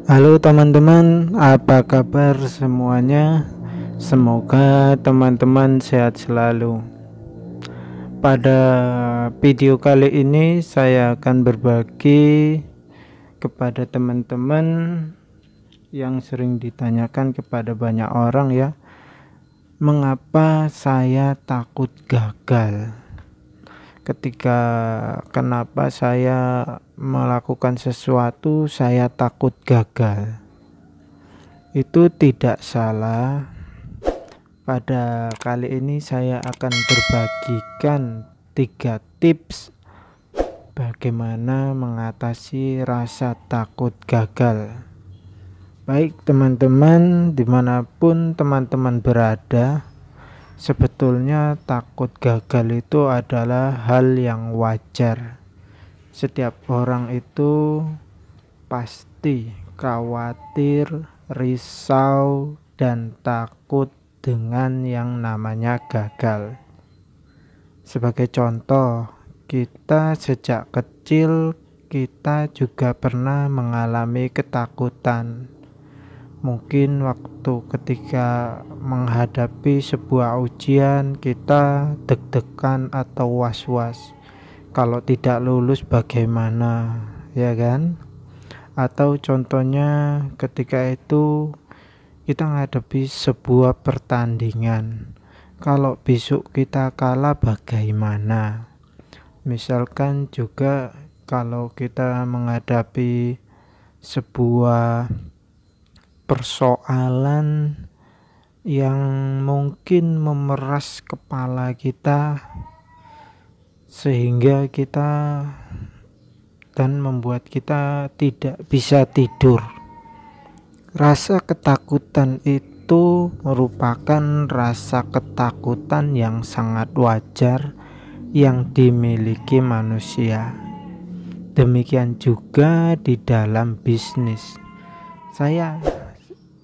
Halo teman-teman, apa kabar semuanya? Semoga teman-teman sehat selalu. Pada video kali ini saya akan berbagi kepada teman-teman yang sering ditanyakan kepada banyak orang ya, mengapa saya takut gagal? Kenapa saya melakukan sesuatu saya takut gagal? Itu tidak salah. Pada kali ini saya akan berbagikan 3 tips bagaimana mengatasi rasa takut gagal. Baik teman-teman, dimanapun teman-teman berada, sebetulnya takut gagal itu adalah hal yang wajar. Setiap orang itu pasti khawatir, risau, dan takut dengan yang namanya gagal. Sebagai contoh, kita sejak kecil kita juga pernah mengalami ketakutan. Mungkin waktu ketika menghadapi sebuah ujian kita deg-degan atau was-was. Kalau tidak lulus bagaimana, ya kan? Atau contohnya ketika itu kita menghadapi sebuah pertandingan. Kalau besok kita kalah bagaimana? Misalkan juga kalau kita menghadapi sebuah persoalan yang mungkin memeras kepala kita sehingga kita dan membuat kita tidak bisa tidur. Rasa ketakutan itu merupakan rasa ketakutan yang sangat wajar yang dimiliki manusia. Demikian juga di dalam bisnis. Saya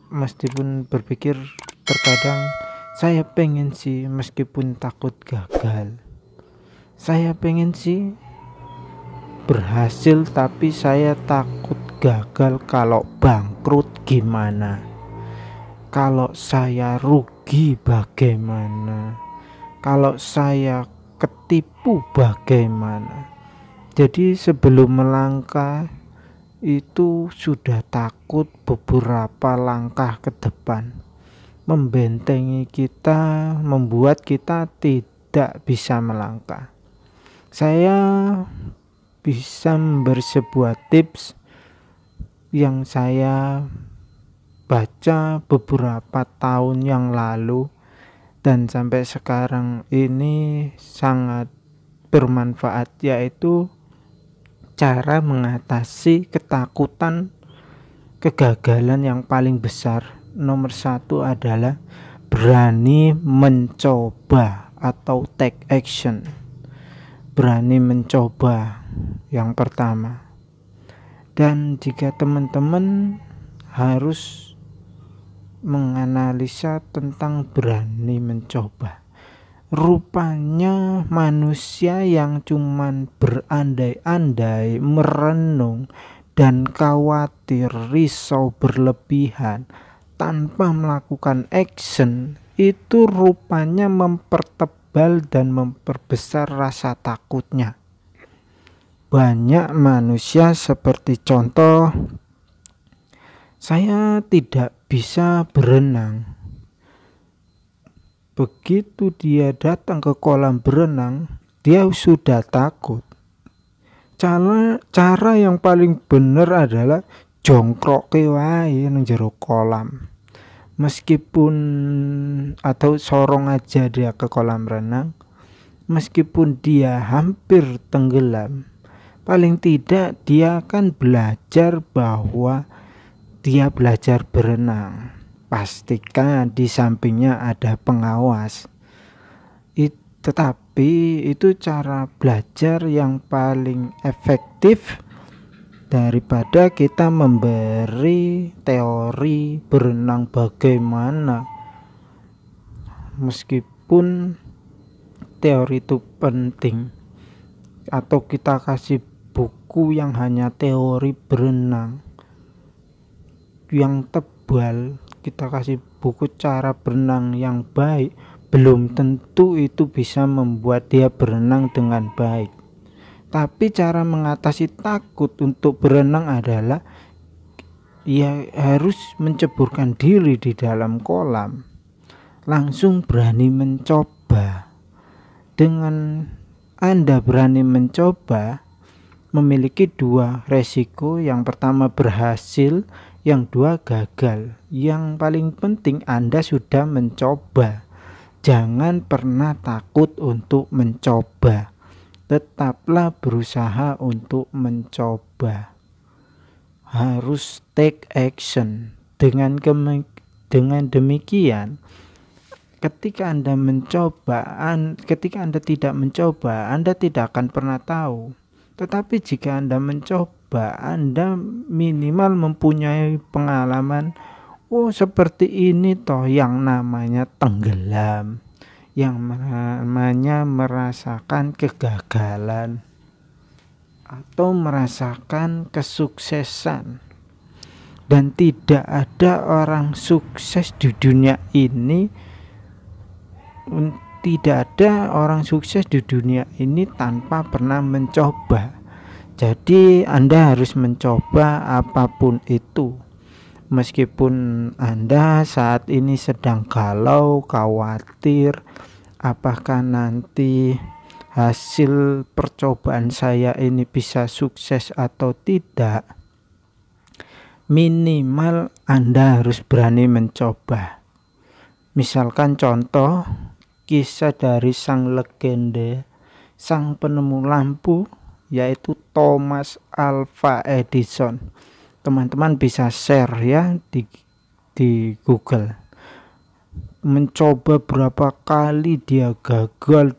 meskipun berpikir terkadang saya pengen sih meskipun takut gagal. Saya pengen sih berhasil, tapi saya takut gagal. Kalau bangkrut gimana? Kalau saya rugi bagaimana? Kalau saya ketipu bagaimana? Jadi sebelum melangkah itu sudah takut beberapa langkah ke depan, membentengi kita, membuat kita tidak bisa melangkah. Saya bisa memberi sebuah tips yang saya baca beberapa tahun yang lalu dan sampai sekarang ini sangat bermanfaat, yaitu cara mengatasi ketakutan kegagalan yang paling besar. Nomor 1 adalah berani mencoba atau take action. Berani mencoba yang pertama. Dan jika teman-teman harus menganalisa tentang berani mencoba, rupanya manusia yang cuman berandai-andai, merenung, dan khawatir, risau berlebihan tanpa melakukan action, itu rupanya mempertebal dan memperbesar rasa takutnya. Banyak manusia seperti contoh, saya tidak bisa berenang. Begitu dia datang ke kolam berenang, dia sudah takut. Cara yang paling benar adalah jongkrok ke wae nang jero kolam. Meskipun atau sorong aja dia ke kolam renang, meskipun dia hampir tenggelam, paling tidak dia akan belajar bahwa dia belajar berenang. Pastikan di sampingnya ada pengawas. Tetapi itu cara belajar yang paling efektif daripada kita memberi teori berenang bagaimana. Meskipun teori itu penting, atau kita kasih buku yang hanya teori berenang, yang tebal, kita kasih buku cara berenang yang baik, belum tentu itu bisa membuat dia berenang dengan baik. Tapi cara mengatasi takut untuk berenang adalah ya harus menceburkan diri di dalam kolam, langsung berani mencoba. Dengan Anda berani mencoba, memiliki dua resiko. Yang pertama berhasil, yang dua gagal. Yang paling penting Anda sudah mencoba. Jangan pernah takut untuk mencoba. Tetaplah berusaha untuk mencoba. Harus take action. Dengan demikian, ketika Anda tidak mencoba, Anda tidak akan pernah tahu. Tetapi jika Anda mencoba, Anda minimal mempunyai pengalaman, oh seperti ini toh yang namanya tenggelam, yang namanya merasakan kegagalan atau merasakan kesuksesan. Dan tidak ada orang sukses di dunia ini, tanpa pernah mencoba. Jadi Anda harus mencoba apapun itu. Meskipun Anda saat ini sedang galau, khawatir, apakah nanti hasil percobaan saya ini bisa sukses atau tidak, minimal Anda harus berani mencoba. Misalkan contoh kisah dari sang legenda, sang penemu lampu, yaitu Thomas Alva Edison. Teman-teman bisa share ya di Google. Mencoba berapa kali dia gagal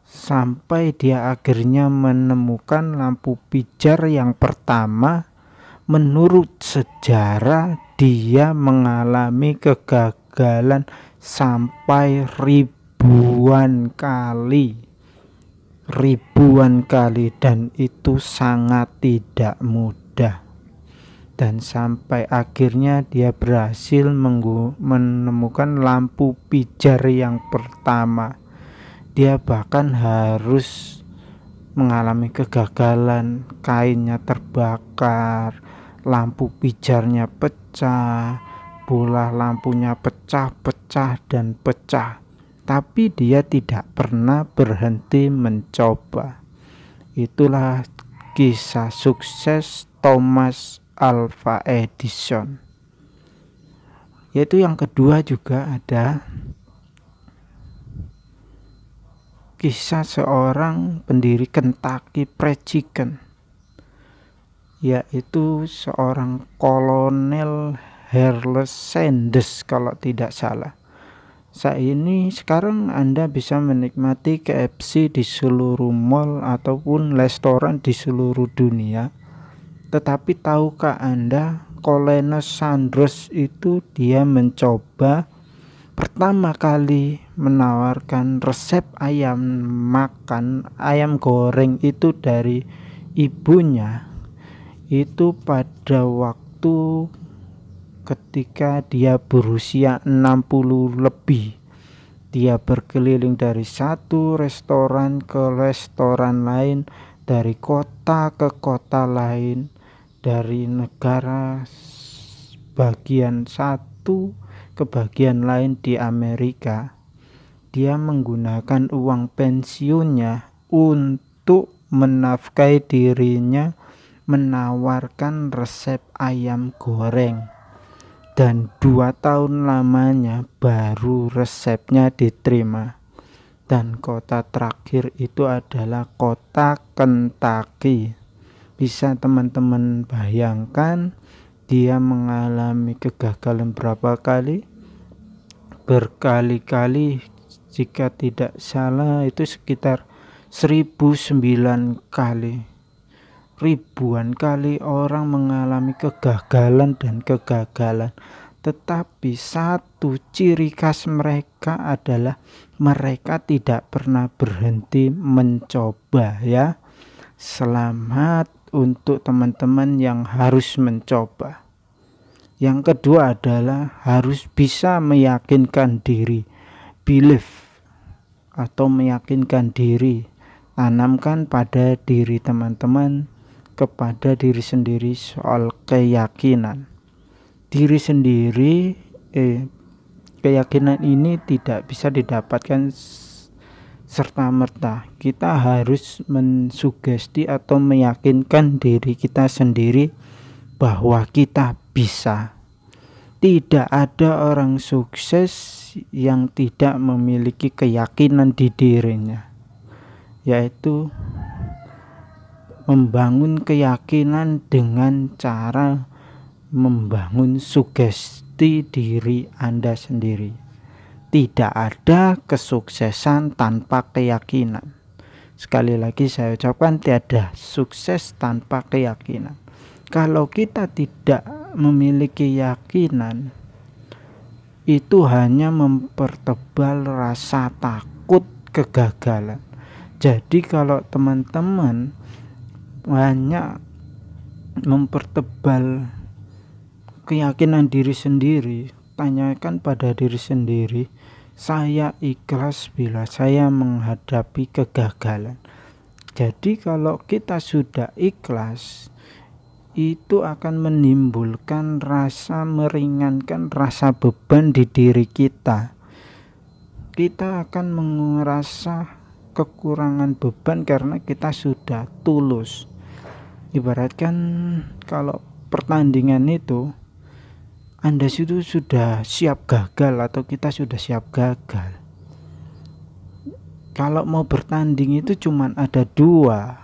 sampai dia akhirnya menemukan lampu pijar yang pertama. Menurut sejarah, dia mengalami kegagalan sampai ribuan kali, dan itu sangat tidak mudah. Dan sampai akhirnya dia berhasil menemukan lampu pijar yang pertama. Dia bahkan harus mengalami kegagalan, kainnya terbakar, lampu pijarnya pecah, bola lampunya pecah dan pecah. Tapi dia tidak pernah berhenti mencoba. Itulah kisah sukses Thomas Alva Edison. Yaitu yang kedua juga ada kisah seorang pendiri Kentucky Fried Chicken, yaitu seorang kolonel Harold Sanders kalau tidak salah. Saat ini sekarang Anda bisa menikmati KFC di seluruh mall ataupun restoran di seluruh dunia. Tetapi tahukah Anda, kolonel Sanders itu dia mencoba pertama kali menawarkan resep ayam goreng itu dari ibunya, itu pada waktu ketika dia berusia 60 lebih. Dia berkeliling dari satu restoran ke restoran lain, dari kota ke kota lain, dari negara bagian satu ke bagian lain di Amerika. Dia menggunakan uang pensiunnya untuk menafkahi dirinya, menawarkan resep ayam goreng. Dan 2 tahun lamanya baru resepnya diterima. Dan kota terakhir itu adalah kota Kentucky. Bisa teman-teman bayangkan, dia mengalami kegagalan berapa kali? Berkali-kali, jika tidak salah itu sekitar 1009 kali. Ribuan kali orang mengalami kegagalan, tetapi satu ciri khas mereka adalah mereka tidak pernah berhenti mencoba ya. Selamat untuk teman-teman yang harus mencoba. Yang kedua adalah harus bisa meyakinkan diri, belief atau meyakinkan diri, tanamkan pada diri teman-teman, kepada diri sendiri soal keyakinan. Diri sendiri, keyakinan ini tidak bisa didapatkan serta-merta. Kita harus mensugesti atau meyakinkan diri kita sendiri bahwa kita bisa. Tidak ada orang sukses yang tidak memiliki keyakinan di dirinya, yaitu membangun keyakinan dengan cara membangun sugesti diri Anda sendiri. Tidak ada kesuksesan tanpa keyakinan. Sekali lagi saya ucapkan, tiada sukses tanpa keyakinan. Kalau kita tidak memiliki keyakinan, itu hanya mempertebal rasa takut kegagalan. Jadi kalau teman-teman banyak mempertebal keyakinan diri sendiri, tanyakan pada diri sendiri, saya ikhlas bila saya menghadapi kegagalan. Jadi kalau kita sudah ikhlas, itu akan menimbulkan rasa, meringankan rasa beban di diri kita. Kita akan merasa kekurangan beban karena kita sudah tulus. Ibaratkan kalau pertandingan itu, Anda sudah siap gagal atau kita sudah siap gagal. Kalau mau bertanding itu cuma ada dua.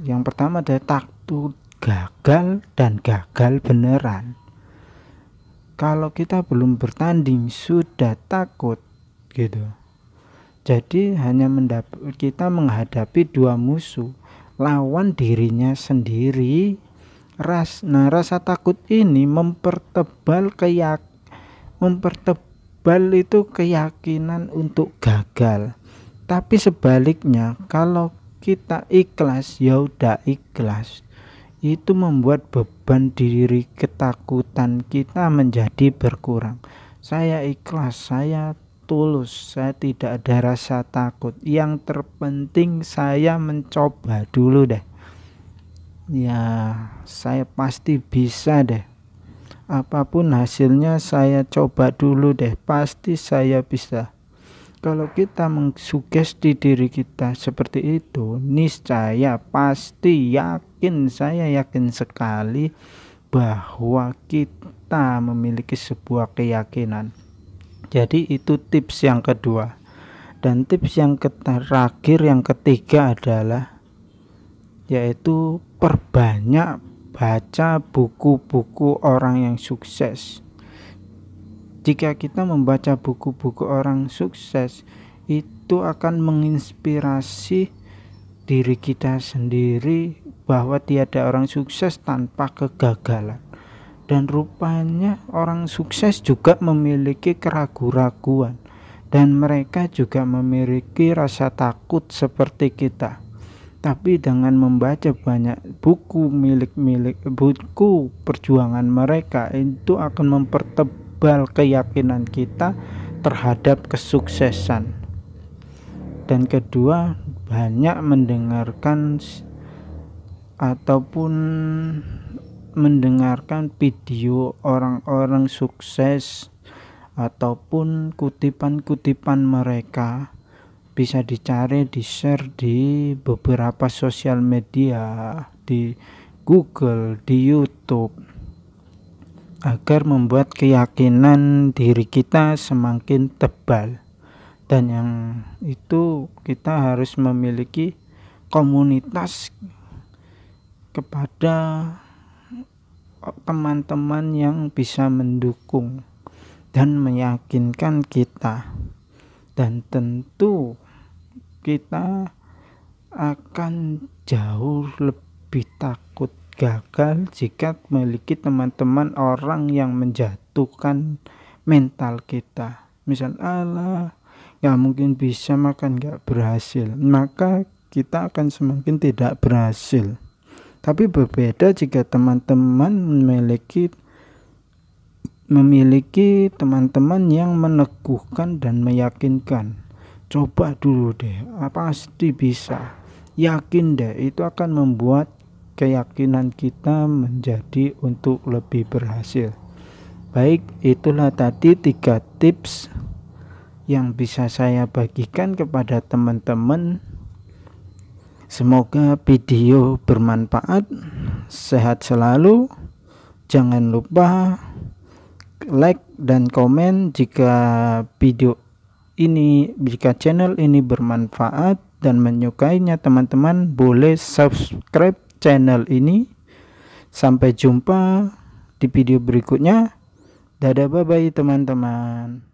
Yang pertama ada takut gagal dan gagal beneran. Kalau kita belum bertanding sudah takut gitu. Jadi hanya kita menghadapi dua musuh, lawan dirinya sendiri. Rasa takut ini mempertebal itu keyakinan untuk gagal. Tapi sebaliknya, kalau kita ikhlas, ya udah ikhlas, itu membuat beban diri, ketakutan kita menjadi berkurang. Saya ikhlas, saya tulus, saya tidak ada rasa takut. Yang terpenting saya mencoba dulu deh. Ya, saya pasti bisa deh. Apapun hasilnya saya coba dulu deh, pasti saya bisa. Kalau kita mengsugesti diri kita seperti itu, niscaya pasti saya yakin sekali bahwa kita memiliki sebuah keyakinan. Jadi itu tips yang kedua. Dan tips yang terakhir, yang ketiga adalah yaitu perbanyak baca buku-buku orang yang sukses. Jika kita membaca buku-buku orang sukses, itu akan menginspirasi diri kita sendiri bahwa tiada orang sukses tanpa kegagalan. Dan rupanya orang sukses juga memiliki keraguan-raguan, dan mereka juga memiliki rasa takut seperti kita. Tapi dengan membaca banyak buku buku perjuangan mereka, itu akan mempertebal keyakinan kita terhadap kesuksesan. Dan kedua, banyak mendengarkan video orang-orang sukses ataupun kutipan-kutipan mereka. Bisa dicari, di-share di beberapa sosial media, di Google, di YouTube, agar membuat keyakinan diri kita semakin tebal. Dan yang itu kita harus memiliki komunitas kepada teman-teman yang bisa mendukung dan meyakinkan kita. Dan tentu kita akan jauh lebih takut gagal jika memiliki teman-teman orang yang menjatuhkan mental kita. Misal, gak mungkin bisa makan, gak berhasil. Maka kita akan semakin tidak berhasil. Tapi berbeda jika teman-teman memiliki teman-teman yang meneguhkan dan meyakinkan. Coba dulu deh, pasti bisa. Yakin deh, itu akan membuat keyakinan kita menjadi untuk lebih berhasil. Baik, itulah tadi 3 tips yang bisa saya bagikan kepada teman-teman. Semoga video bermanfaat. Sehat selalu. Jangan lupa like dan komen jika channel ini bermanfaat dan menyukainya. Teman-teman boleh subscribe channel ini. Sampai jumpa di video berikutnya. Dadah, bye bye teman-teman.